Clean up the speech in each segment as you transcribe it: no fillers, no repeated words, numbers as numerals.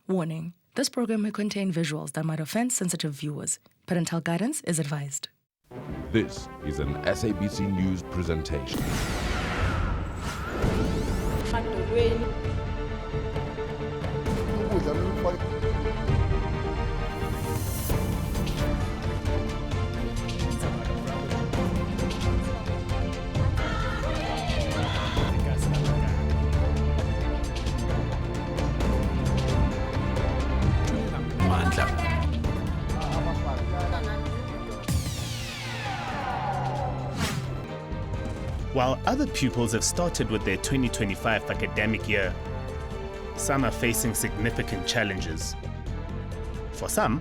Warning, this program may contain visuals that might offend sensitive viewers. Parental guidance is advised. This is an SABC News presentation. While other pupils have started with their 2025 academic year, some are facing significant challenges. For some,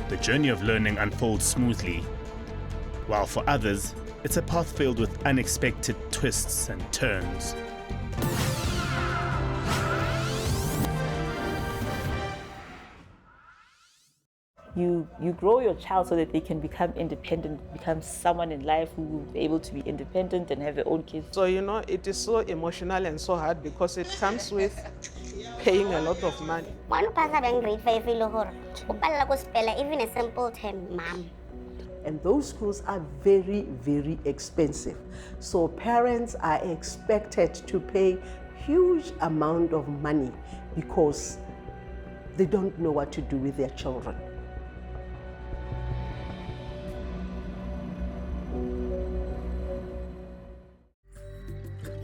the journey of learning unfolds smoothly, while for others, it's a path filled with unexpected twists and turns. You grow your child so that they can become independent, become someone in life who will be able to be independent and have their own kids. So, it is so emotional and so hard because it comes with paying a lot of money. Even a simple term, mom. And those schools are very, very expensive. So parents are expected to pay huge amount of money because they don't know what to do with their children.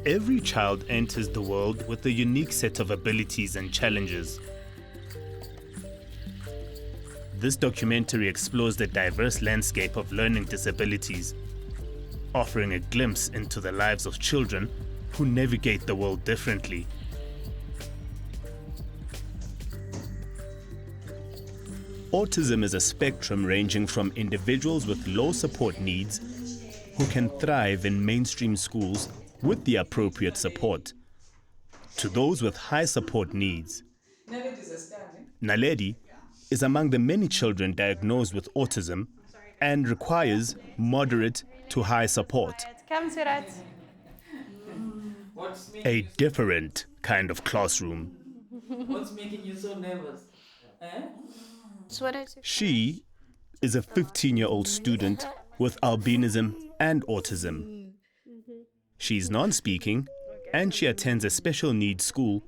Every child enters the world with a unique set of abilities and challenges. This documentary explores the diverse landscape of learning disabilities, offering a glimpse into the lives of children who navigate the world differently. Autism is a spectrum ranging from individuals with low support needs who can thrive in mainstream schools with the appropriate support, to those with high support needs. Naledi is among the many children diagnosed with autism and requires moderate to high support. A different kind of classroom. What's making you so nervous? She is a 15-year-old student with albinism and autism. She's non-speaking and she attends a special needs school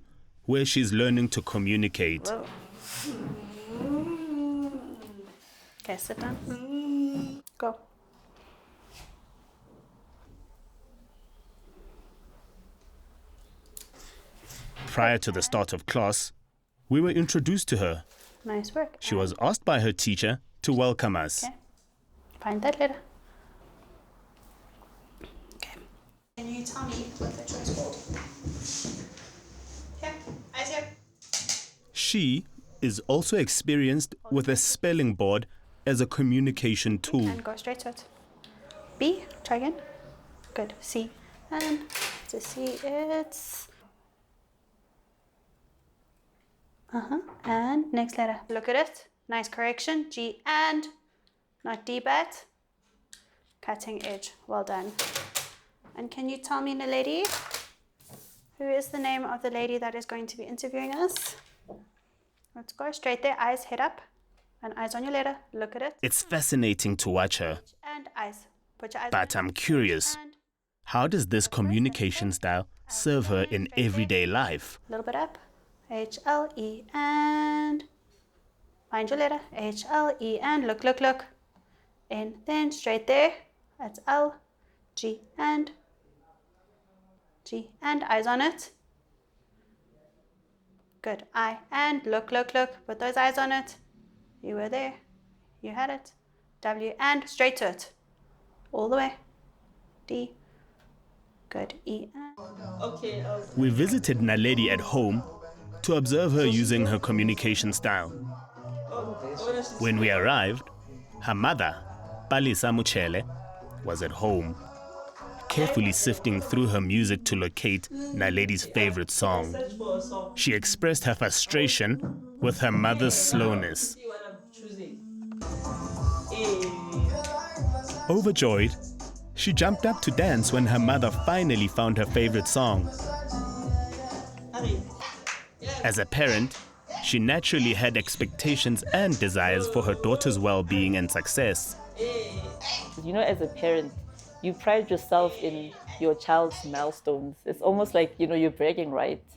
where she's learning to communicate. Okay, sit down. Go. Prior to the start of class, we were introduced to her. Nice work. She was asked by her teacher to welcome us. Okay. Find that letter. Okay. Can you tell me what the choice called? Here, eyes here. She is also experienced with a spelling board as a communication tool. And go straight to it. B, try again. Good. C. And to C, it's... And next letter. Look at it. Nice correction. G and, not D bat. Cutting edge. Well done. And can you tell me, Naledi, who is the name of the lady that is going to be interviewing us? Let's go straight there. Eyes, head up. And eyes on your letter. Look at it. It's fascinating to watch her. And eyes. Put your eyes But on I'm curious, how does this communication style serve her in everyday life? a little bit up. H-L-E and find your letter. H-L-E and look, look, look. In, then straight there. That's L, G and eyes on it. Good. I and look, look, look. Put those eyes on it. You were there. You had it. W and straight to it. All the way. D. Good. E and. Okay. We visited Naledi at home to observe her using her communication style. When we arrived, her mother, Palisa Muchele, was at home, carefully sifting through her music to locate Naledi's favorite song. She expressed her frustration with her mother's slowness. Overjoyed, she jumped up to dance when her mother finally found her favorite song. As a parent, she naturally had expectations and desires for her daughter's well-being and success. You know, as a parent, you pride yourself in your child's milestones. It's almost like, you know, you're bragging rights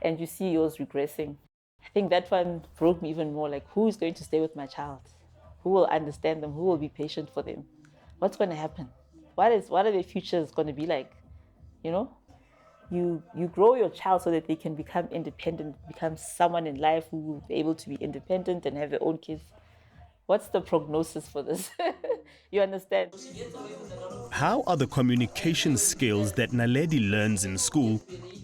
and you see yours regressing. I think that one broke me even more, like, who's going to stay with my child? Who will understand them? Who will be patient for them? What's going to happen? What are their futures going to be like? You know, you grow your child so that they can become independent, become someone in life who will be able to be independent and have their own kids. What's the prognosis for this? You understand? How are the communication skills that Naledi learns in school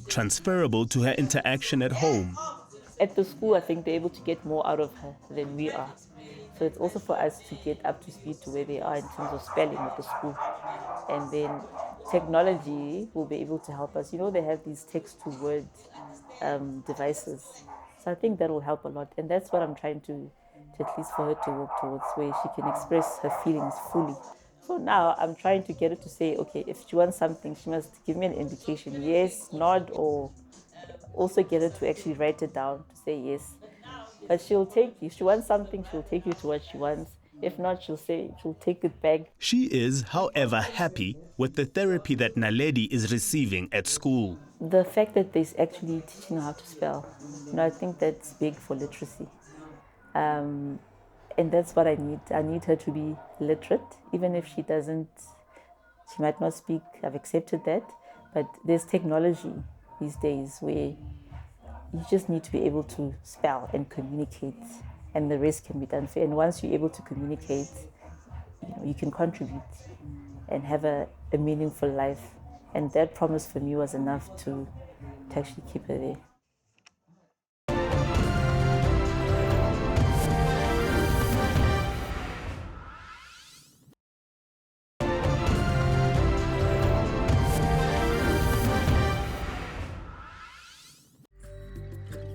transferable to her interaction at home? At the school, I think they're able to get more out of her than we are. So it's also for us to get up to speed to where they are in terms of spelling at the school. And then technology will be able to help us. You know, they have these text-to-word devices. So I think that will help a lot. And that's what I'm trying to at least for her to work towards, where she can express her feelings fully. So now I'm trying to get her to say, okay, if she wants something, she must give me an indication, yes, nod, or also get her to actually write it down to say yes. But she'll take you. If she wants something, she'll take you to what she wants. If not, she'll take it back. She is, however, happy with the therapy that Naledi is receiving at school. The fact that there's actually teaching her how to spell, you know, I think that's big for literacy. And that's what I need. I need her to be literate, even if she might not speak. I've accepted that. But there's technology these days where you just need to be able to spell and communicate, and the rest can be done for you. And once you're able to communicate, you know, you can contribute and have a meaningful life. And that promise for me was enough to actually keep her there.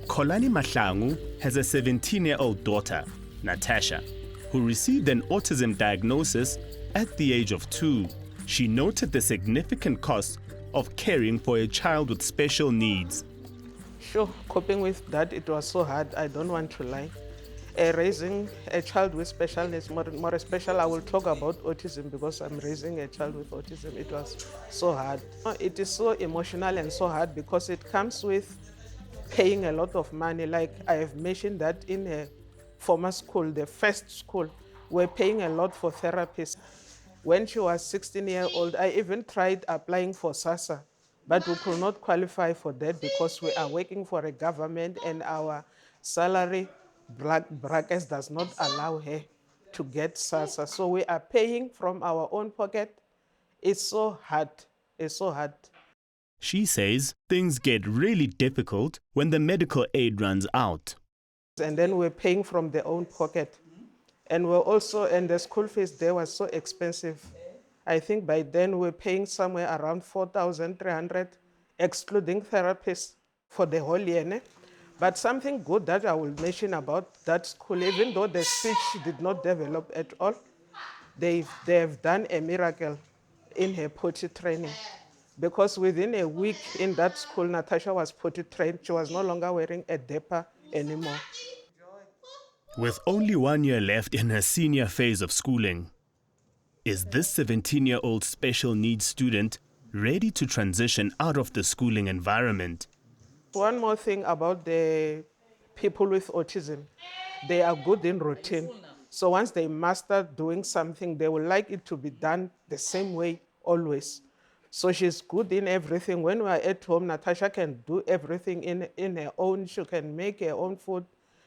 Kholani Mahlangu has a 17-year-old daughter, Natasha, who received an autism diagnosis at the age of 2. She noted the significant cost of caring for a child with special needs. Sure, coping with that, it was so hard, I don't want to lie. Raising a child with special needs, more special, I will talk about autism because I'm raising a child with autism. It was so hard. It is so emotional and so hard because it comes with paying a lot of money. Like I have mentioned that in a former school, the first school, we're paying a lot for therapists. When she was 16 years old, I even tried applying for SASA, but we could not qualify for that because we are working for a government and our salary brackets does not allow her to get SASA. So we are paying from our own pocket. It's so hard. It's so hard. She says things get really difficult when the medical aid runs out. And then we're paying from their own pocket. And we're also, and the school fees there was so expensive. I think by then we're paying somewhere around 4,300, excluding therapists for the whole year. But something good that I will mention about that school, even though the speech did not develop at all, they have done a miracle in her potty training. Because within a week in that school, Natasha was potty trained. She was no longer wearing a diaper anymore. With only 1 year left in her senior phase of schooling, is this 17-year-old special needs student ready to transition out of the schooling environment? One more thing about the people with autism, they are good in routine. So once they master doing something, they will like it to be done the same way always. So she's good in everything. When we're at home, Natasha can do everything in her own. She can make her own food.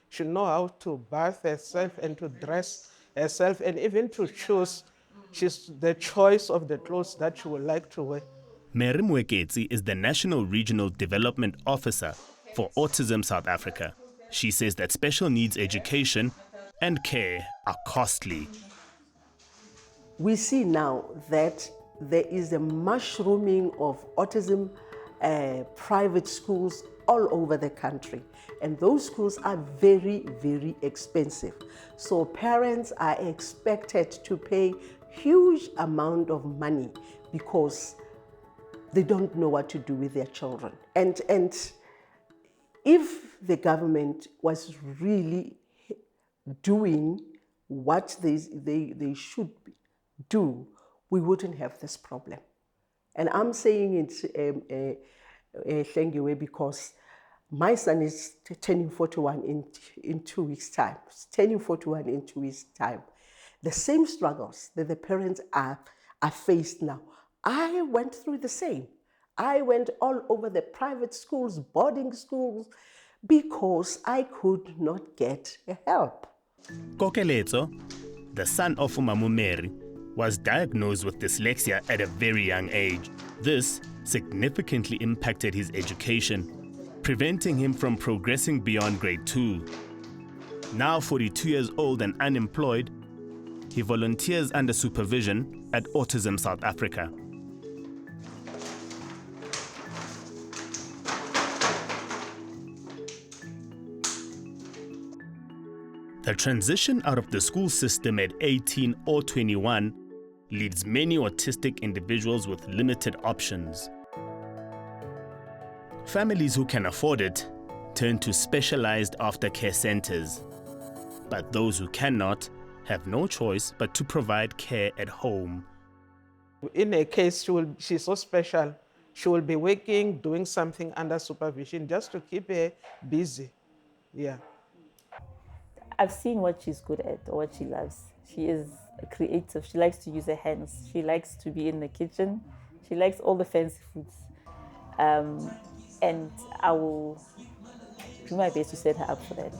She knows how to bath herself and to dress herself and even to choose. She's the choice of the clothes that she would like to wear. Mary Mweketsi is the National Regional Development Officer for Autism South Africa. She says that special needs education and care are costly. We see now that there is a mushrooming of autism private schools all over the country. And those schools are very, very expensive. So parents are expected to pay huge amount of money because they don't know what to do with their children. And if the government was really doing what they should do, we wouldn't have this problem. And I'm saying it Hlengiwe because my son is turning 41 in 2 weeks' time. He's turning 41 in 2 weeks' time. The same struggles that the parents are faced now, I went through the same. I went all over the private schools, boarding schools, because I could not get help. Kokeletso, the son of Umamu Mary, was diagnosed with dyslexia at a very young age. This significantly impacted his education, preventing him from progressing beyond grade 2. Now 42 years old and unemployed, he volunteers under supervision at Autism South Africa. The transition out of the school system at 18 or 21 leaves many autistic individuals with limited options. Families who can afford it turn to specialized aftercare centers, but those who cannot have no choice but to provide care at home. In a case, she's so special, she will be working, doing something under supervision just to keep her busy. Yeah. I've seen what she's good at or what she loves. She is creative. She likes to use her hands. She likes to be in the kitchen. She likes all the fancy foods. And I will do my best to set her up for that.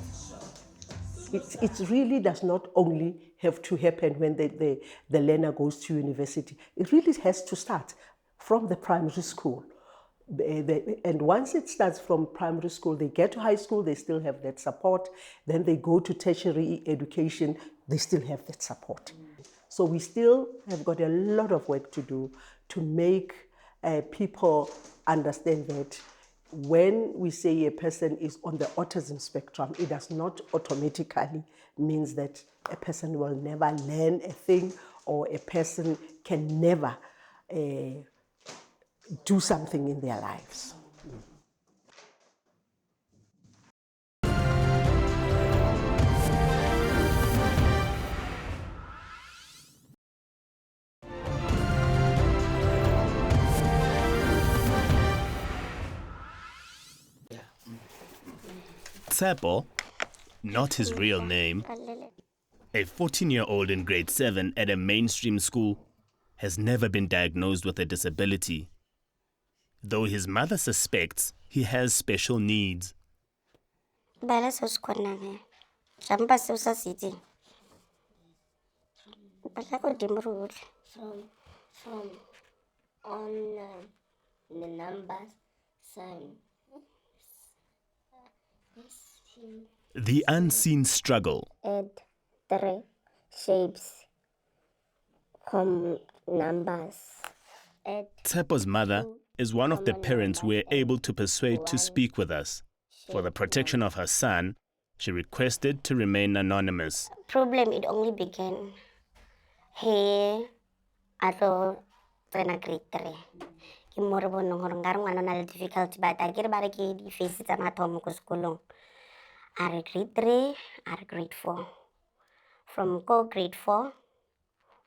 It really does not only have to happen when the learner goes to university. It really has to start from the primary school. And once it starts from primary school, they get to high school, they still have that support. Then they go to tertiary education, they still have that support. So we still have got a lot of work to do to make people understand that when we say a person is on the autism spectrum, it does not automatically means that a person will never learn a thing or a person can never do something in their lives. Tsepo, not his real name, a 14-year-old in grade 7 at a mainstream school, has never been diagnosed with a disability, though his mother suspects he has special needs. From on the numbers sign. The unseen struggle. Add 3 shapes, numbers. Tsepo's mother is one of the parents we're able to persuade to speak with us. For the protection of her son, she requested to remain anonymous. Problem, it only began here at grade 3. Ke mo re boneng gore nka re ngwana na le difficulty but a ke re ba re ke di face tsa mathomo ko sekolong. Are grade 3, are grade 4. From grade 4,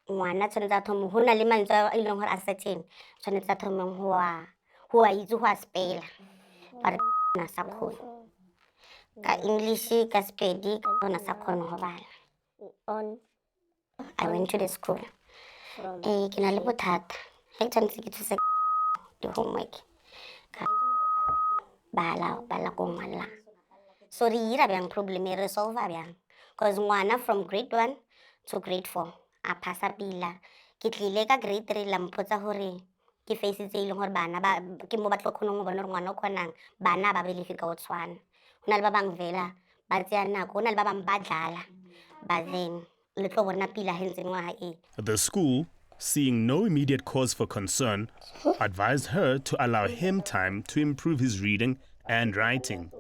ngwana tshwanetse a thome go na le mantswe a ileng gore a certain tshwanetse a thomeng go a itse go a spela ba re na sa kgone ka English ka Sepedi ka na sa kgone go bala. I went to the school. Ke na le bothata ge tshwanetse ke thuse the homework bala ko ngwala. So re ira bjang problem e resolve bjang because ngwana from grade 1 to grade 4 a pasa pila. Ke tlile ka grade 3 la mpotsa gore ke face tse ileng gore bana ba ke mo ba tlo khona go bona gore ngwana o khonang bana ba believe ka o tshwana. Hona le ba bang vela ba tseya nako, hona le ba bang ba dlala but then le tlo bona pila he ntse ngwa e. The school, seeing no immediate cause for concern, advised her to allow him time to improve his reading and writing.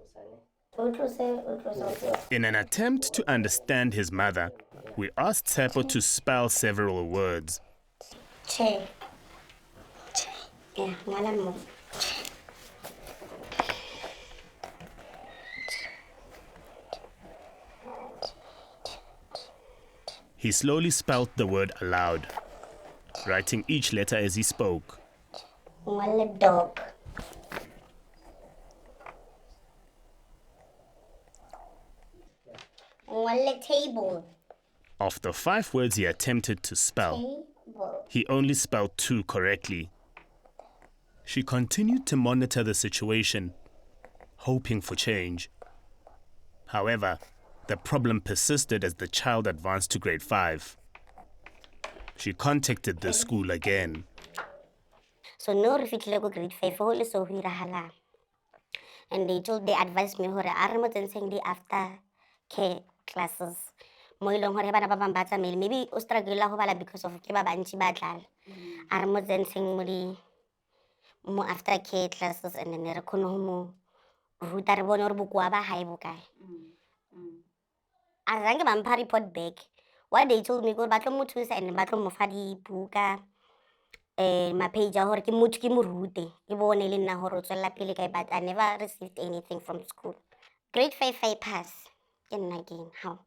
In an attempt to understand his mother, we asked Tsepo to spell several words. Che. Yeah, ngala mo. He slowly spelt the word aloud, writing each letter as he spoke. Ngwale dog. Ngwale table. Of the 5 words he attempted to spell, Table. he only spelled 2 correctly. She continued to monitor the situation, hoping for change. However, the problem persisted as the child advanced to grade 5. She contacted the school again. So no refitle go grade 5 hole so hirahala. And they advised me hore are mo tsenseng di after care classes. Mo ilong hore bana ba bang ba tsamele maybe o struggle go bala because of ke ba bantsi ba tlala. Are mo tsenseng mo after care classes and then re khone mo ruta re bone hore bokwa ba hae bokae. Azange ba mpha report back. What they told me go ba tlo mo thusa and ba tlo mo fa di buka ma-page a hore ke motho ke mo rute ke bone le nna hore o tswela pele kae, but I never received anything from school. Grade 5 I pass ke nna again. How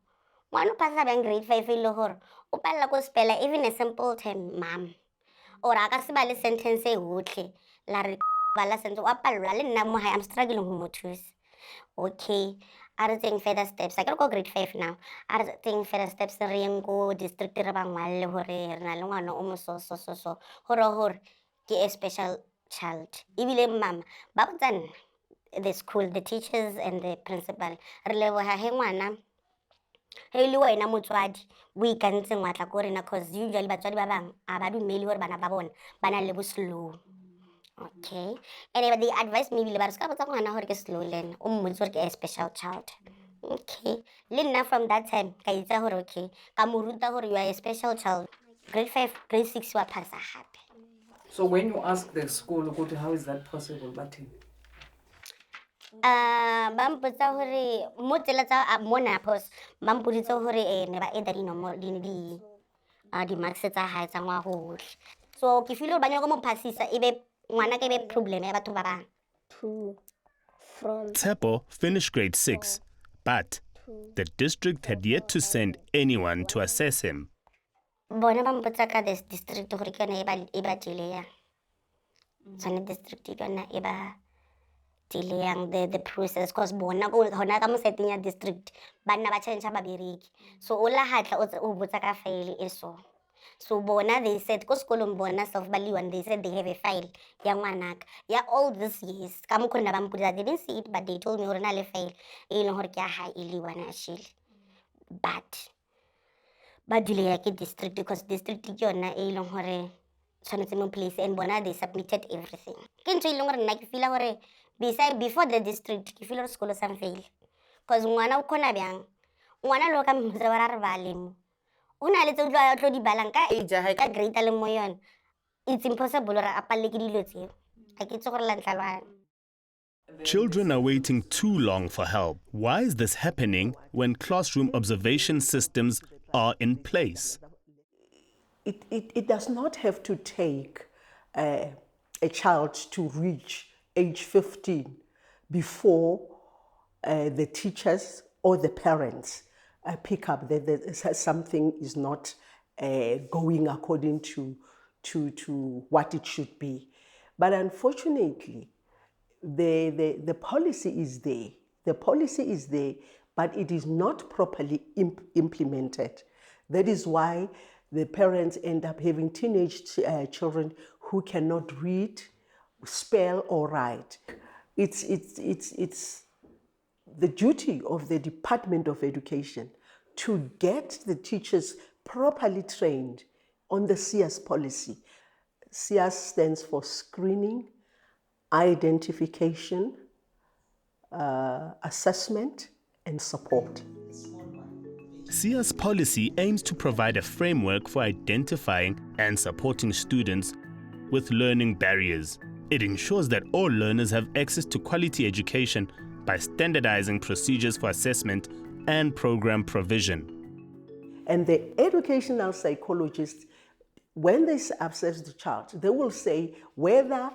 ngwana o passa bang grade 5 e le hore o palla ko spella even a simple term mom or a ka se ba le sentence e hotle la re ba la sentence wa palla le nna mo hae I'm struggling ho mo thusa. Okay, are taking further steps. I can go grade 5 now. Are taking further steps re yang go district re bang walle hore re na le ngwana o mo so hore ke a special child. Ebile mama ba botsa the school, the teachers and the principal re leboha he ngwana he le wena motswadi o ikantse ngwatla ko rena cause usually batswadi ba bang a ba dumele hore bana ba bona bana le bo slow. Okay, anyway they advised me bile ba re ska botsa ngwana hore ke slow learner o mmotse hore ke a special child. Okay, le nna from that time ka itse hore okay ka mo ruta hore you are a special child. Grade 5 grade 6 wa passa hape. So when you ask the school, how is that possible? But ba mpotsa hore mo tsela tsa mona post ba mpoditse hore ne ba eda di marks tsa hae tsa ngwa hohle. So ke feel ba nyaka mo passisa ebe ngwana ke be problem ya batho ba bang. Tsepo finished grade 6, but the district had yet to send anyone to assess him. Bona ba mpotsa ka this district hore ke yona e ba delay. Tsone district ke yona e ba delayang the process cause bona go hona ka mo setting ya district bana ba change ba bereki. So o la hatla o botsa ka file e so bona they said ko sekolong bona self baliwan they said they have a file ya ngwanaka ya all these years ka mo khona ba mpodisa they didn't see it but they told me hore na le file e leng hore ke ya hae e le wana actually, but ba delay ke district because district ke yona e leng hore tshwanetse mo place and bona they submitted everything. Ke ntse e leng hore nna ke feel hore before the district ke feel hore sekolo sa fail cause ngwana o khona bjang ngwana lo ka mmotsa ba ra re ba lemo una le tse tlo tlo di balang ka age ha ka grade le mo yona. It's impossible hore a palle ke dilo tseo a ke tse gore la ntlalwana. Children are waiting too long for help. Why is this happening when classroom observation systems are in place? It does not have to take a child to reach age 15 before the teachers or the parents pick up that something is not going according to what it should be. But unfortunately, the policy is there. The policy is there, but it is not properly implemented. That is why the parents end up having teenage children who cannot read, spell, or write. It's the duty of the Department of Education to get the teachers properly trained on the SIAS policy. SIAS stands for screening, identification, assessment, and support. SIA's policy aims to provide a framework for identifying and supporting students with learning barriers. It ensures that all learners have access to quality education by standardizing procedures for assessment and program provision. And the educational psychologists, when they assess the child, they will say whether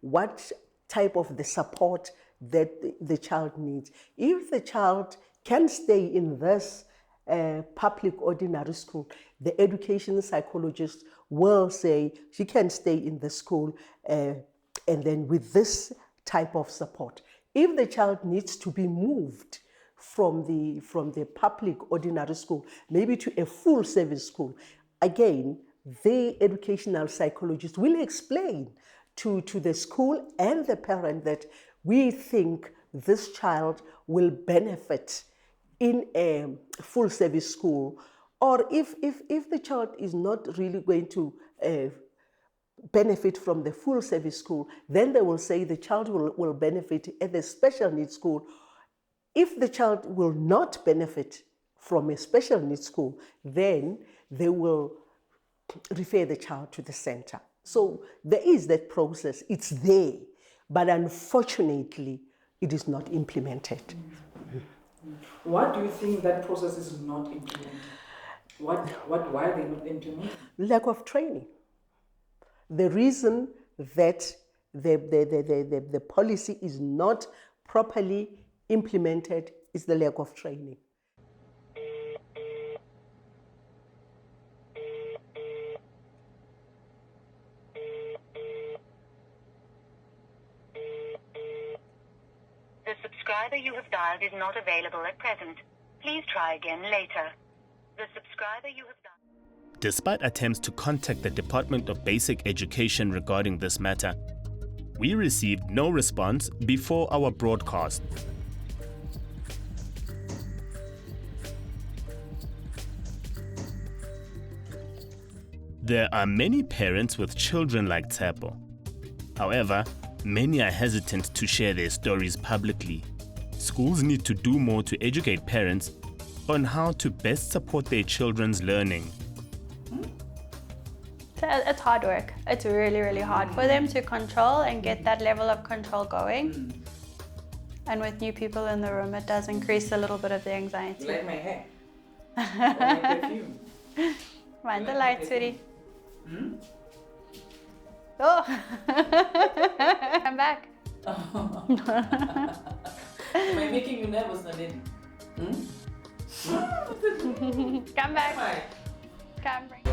what type of the support that the child needs. If the child can stay in this public ordinary school, the education psychologist will say she can stay in the school and then with this type of support. If the child needs to be moved from the public ordinary school, maybe to a full service school, again, the educational psychologist will explain to the school and the parent that we think this child will benefit in a full service school, or if the child is not really going to benefit from the full service school, then they will say the child will benefit at the special needs school. If the child will not benefit from a special needs school, then they will refer the child to the center. So there is that process, it's there, but unfortunately, it is not implemented. Why do you think that process is not implemented? Why are they not implemented? Lack of training. The reason that the policy is not properly implemented is the lack of training. The subscriber you have dialed is not available at present. Please try again later. The subscriber you have dialed... Despite attempts to contact the Department of Basic Education regarding this matter, we received no response before our broadcast. There are many parents with children like Tsepo. However, many are hesitant to share their stories publicly. Schools need to do more to educate parents on how to best support their children's learning. It's hard work. It's really, really hard for them to control and get that level of control going. And with new people in the room, it does increase a little bit of the anxiety. Like my hair. Or my perfume. Mind the light, sweetie. Oh! Come back. Am I making you nervous, Nadine? Come back. Come bring.